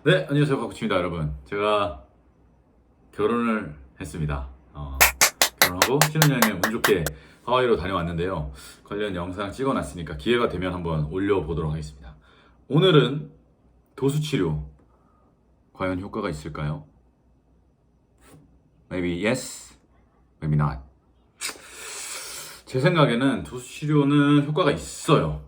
네, 안녕하세요. 박구치입니다, 여러분. 제가 결혼을 했습니다. 결혼하고 신혼여행에 운 좋게 하와이로 다녀왔는데요. 관련 영상 찍어놨으니까 기회가 되면 한번 올려보도록 하겠습니다. 오늘은 도수치료 과연 효과가 있을까요? Maybe yes, maybe not. 제 생각에는 도수치료는 효과가 있어요.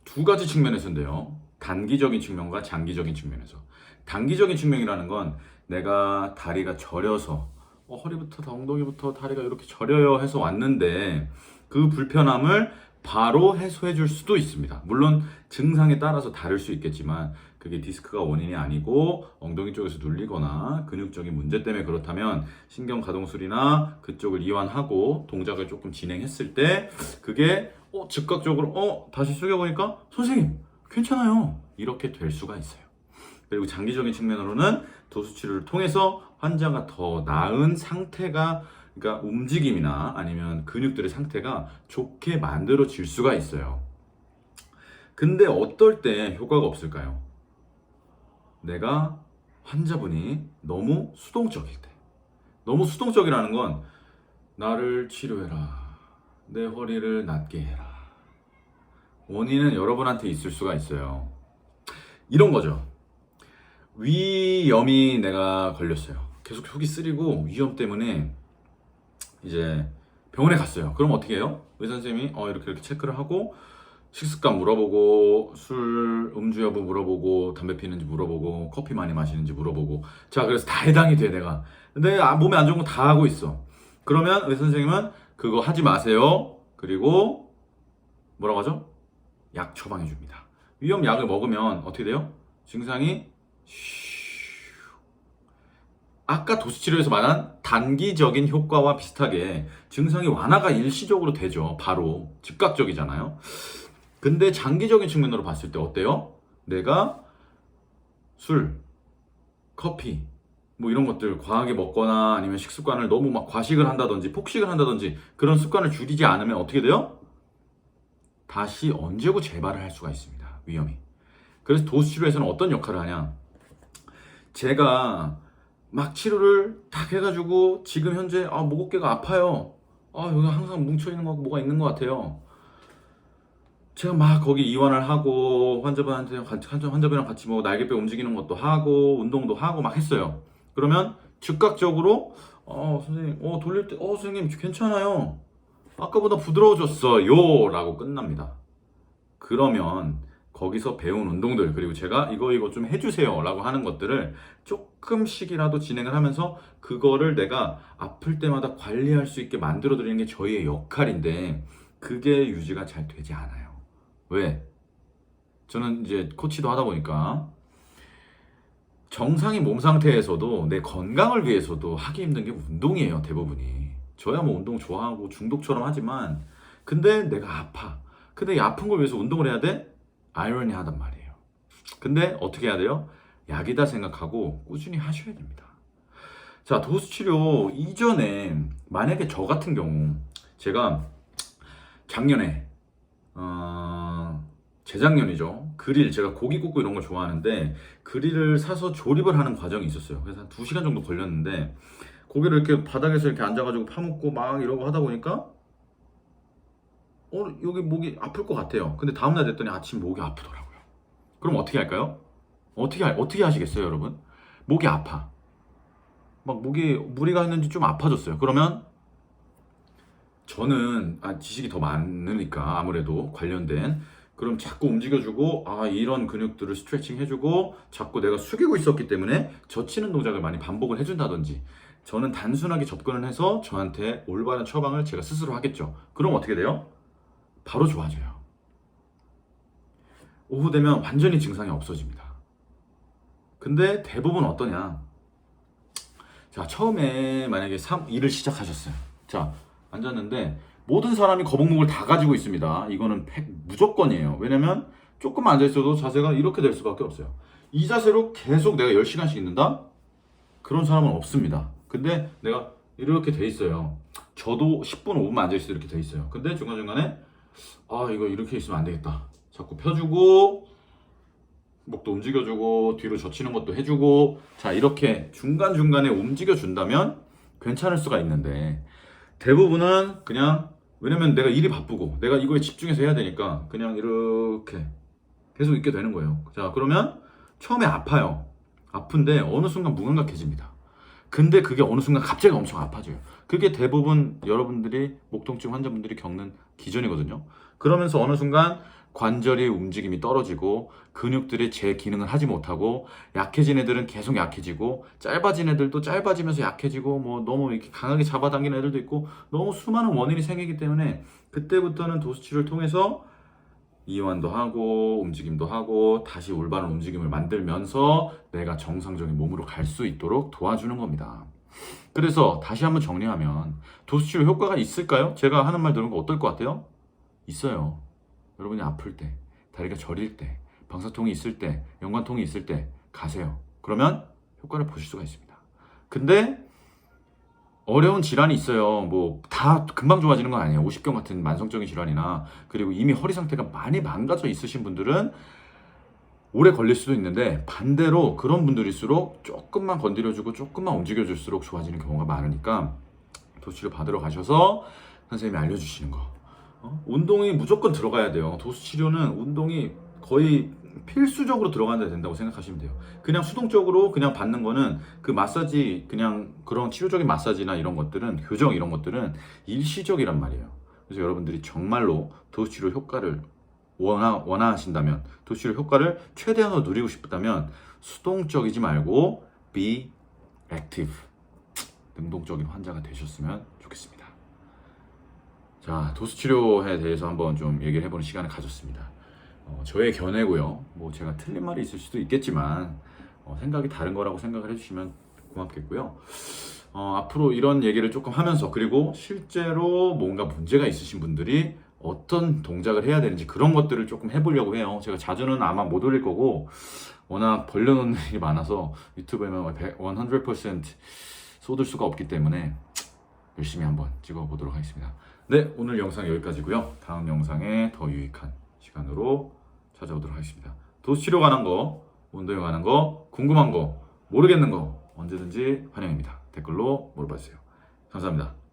두 가지 측면에서인데요. 단기적인 측면과 장기적인 측면에서. 단기적인 측면이라는 건 내가 다리가 저려서 허리부터 엉덩이부터 다리가 이렇게 저려요 해서 왔는데 그 불편함을 바로 해소해 줄 수도 있습니다. 물론 증상에 따라서 다를 수 있겠지만 그게 디스크가 원인이 아니고 엉덩이 쪽에서 눌리거나 근육적인 문제 때문에 그렇다면 신경가동술이나 그쪽을 이완하고 동작을 조금 진행했을 때 그게 즉각적으로 다시 숙여보니까 선생님 괜찮아요 이렇게 될 수가 있어요. 그리고 장기적인 측면으로는 도수치료를 통해서 환자가 더 나은 상태가, 그러니까 움직임이나 아니면 근육들의 상태가 좋게 만들어질 수가 있어요. 근데 어떨 때 효과가 없을까요? 내가 환자분이 너무 수동적일 때. 너무 수동적이라는 건 나를 치료해라. 내 허리를 낫게 해라. 원인은 여러분한테 있을 수가 있어요. 이런 거죠. 위염이 내가 걸렸어요. 계속 속이 쓰리고 위염 때문에 이제 병원에 갔어요. 그럼 어떻게 해요? 의사 선생님이 이렇게 체크를 하고 식습관 물어보고 술 음주 여부 물어보고 담배 피는지 물어보고 커피 많이 마시는지 물어보고 자 그래서 다 해당이 돼 내가. 근데 몸에 안 좋은 거 다 하고 있어. 그러면 의사 선생님은 그거 하지 마세요. 그리고 뭐라고 하죠? 약 처방해 줍니다. 위염 약을 먹으면 어떻게 돼요? 증상이 아까 도수치료에서 말한 단기적인 효과와 비슷하게 증상이 완화가 일시적으로 되죠. 바로 즉각적이잖아요. 근데 장기적인 측면으로 봤을 때 어때요? 내가 술, 커피 뭐 이런 것들 과하게 먹거나 아니면 식습관을 너무 막 과식을 한다든지 폭식을 한다든지 그런 습관을 줄이지 않으면 어떻게 돼요? 다시 언제고 재발을 할 수가 있습니다. 위험이. 그래서 도수치료에서는 어떤 역할을 하냐? 제가 막 치료를 딱 해가지고 지금 현재 목 어깨가 아파요. 여기 항상 뭉쳐있는 거 뭐가 있는 것 같아요. 제가 막 거기 이완을 하고 환자분이랑 같이 뭐 날개뼈 움직이는 것도 하고 운동도 하고 막 했어요. 그러면 즉각적으로 선생님 돌릴 때 선생님 괜찮아요. 아까보다 부드러워졌어요 라고 끝납니다. 그러면 거기서 배운 운동들 그리고 제가 이거 좀 해주세요 라고 하는 것들을 조금씩이라도 진행을 하면서 그거를 내가 아플 때마다 관리할 수 있게 만들어 드리는 게 저희의 역할인데 그게 유지가 잘 되지 않아요. 왜? 저는 이제 코치도 하다 보니까 정상인 몸 상태에서도 내 건강을 위해서도 하기 힘든 게 운동이에요, 대부분이. 저야 뭐 운동 좋아하고 중독처럼 하지만 근데 내가 아파. 근데 이 아픈 걸 위해서 운동을 해야 돼? 아이러니하단 말이에요. 근데 어떻게 해야 돼요? 약이다 생각하고 꾸준히 하셔야 됩니다. 자, 도수치료 이전에 만약에 저 같은 경우 제가 작년에 재작년이죠. 그릴 제가 고기 굽고 이런 걸 좋아하는데 그릴을 사서 조립을 하는 과정이 있었어요. 그래서 한 2시간 정도 걸렸는데 고기를 이렇게 바닥에서 이렇게 앉아가지고 파묻고 막 이러고 하다 보니까 여기 목이 아플 것 같아요. 근데 다음날 됐더니 아침 목이 아프더라고요. 그럼 어떻게 할까요? 어떻게 하시겠어요, 여러분? 목이 아파. 막 목이 무리가 있는지 좀 아파졌어요. 그러면 저는 지식이 더 많으니까 아무래도 관련된 그럼 자꾸 움직여주고 이런 근육들을 스트레칭 해주고 자꾸 내가 숙이고 있었기 때문에 젖히는 동작을 많이 반복을 해준다든지 저는 단순하게 접근을 해서 저한테 올바른 처방을 제가 스스로 하겠죠. 그럼 어떻게 돼요? 바로 좋아져요. 오후 되면 완전히 증상이 없어집니다. 근데 대부분 어떠냐? 자, 처음에 만약에 일을 시작하셨어요. 자, 앉았는데 모든 사람이 거북목을 다 가지고 있습니다. 이거는 무조건이에요. 왜냐면 조금 앉아있어도 자세가 이렇게 될 수밖에 없어요. 이 자세로 계속 내가 10시간씩 있는다? 그런 사람은 없습니다. 근데 내가 이렇게 돼 있어요. 저도 10분, 5분 앉아있어도 이렇게 돼 있어요. 근데 중간중간에 이거 이렇게 있으면 안 되겠다. 자꾸 펴주고 목도 움직여주고 뒤로 젖히는 것도 해주고 자 이렇게 중간중간에 움직여준다면 괜찮을 수가 있는데 대부분은 그냥 왜냐면 내가 일이 바쁘고 내가 이거에 집중해서 해야 되니까 그냥 이렇게 계속 있게 되는 거예요. 자 그러면 처음에 아파요. 아픈데 어느 순간 무감각해집니다. 근데 그게 어느 순간 갑자기 엄청 아파져요. 그게 대부분 여러분들이 목통증 환자분들이 겪는 기전이거든요. 그러면서 어느 순간 관절의 움직임이 떨어지고 근육들이 제 기능을 하지 못하고 약해진 애들은 계속 약해지고 짧아진 애들도 짧아지면서 약해지고 뭐 너무 이렇게 강하게 잡아당기는 애들도 있고 너무 수많은 원인이 생기기 때문에 그때부터는 도수치료를 통해서 이완도 하고 움직임도 하고 다시 올바른 움직임을 만들면서 내가 정상적인 몸으로 갈 수 있도록 도와주는 겁니다. 그래서 다시 한번 정리하면 도수치료 효과가 있을까요? 제가 하는 말 들은 거 어떨 것 같아요? 있어요. 여러분이 아플 때, 다리가 저릴 때, 방사통이 있을 때, 연관통이 있을 때 가세요. 그러면 효과를 보실 수가 있습니다. 근데 어려운 질환이 있어요. 뭐 다 금방 좋아지는 건 아니에요. 오십견 같은 만성적인 질환이나 그리고 이미 허리 상태가 많이 망가져 있으신 분들은 오래 걸릴 수도 있는데 반대로 그런 분들일수록 조금만 건드려주고 조금만 움직여줄수록 좋아지는 경우가 많으니까 도수치료 받으러 가셔서 선생님이 알려주시는 거 운동이 무조건 들어가야 돼요. 도수치료는 운동이 거의 필수적으로 들어가야 된다고 생각하시면 돼요. 그냥 수동적으로 그냥 받는 거는 그 마사지 그냥 그런 치료적인 마사지나 이런 것들은 교정 이런 것들은 일시적이란 말이에요. 그래서 여러분들이 정말로 도수치료 효과를 원하신다면 도수치료 효과를 최대한으로 누리고 싶다면 수동적이지 말고 be active 능동적인 환자가 되셨으면 좋겠습니다. 자, 도수치료에 대해서 한번 좀 얘기를 해보는 시간을 가졌습니다. 저의 견해고요. 뭐 제가 틀린 말이 있을 수도 있겠지만 생각이 다른 거라고 생각을 해주시면 고맙겠고요. 앞으로 이런 얘기를 조금 하면서 그리고 실제로 뭔가 문제가 있으신 분들이 어떤 동작을 해야 되는지 그런 것들을 조금 해보려고 해요. 제가 자주는 아마 못 올릴 거고 워낙 벌려놓는 일이 많아서 유튜브에만 100% 쏟을 수가 없기 때문에 열심히 한번 찍어보도록 하겠습니다. 네, 오늘 영상 여기까지고요. 다음 영상에 더 유익한 시간으로 찾아오도록 하겠습니다. 도수치료 관한 거, 운동에 관한 거, 궁금한 거, 모르겠는 거 언제든지 환영입니다. 댓글로 물어봐주세요. 감사합니다.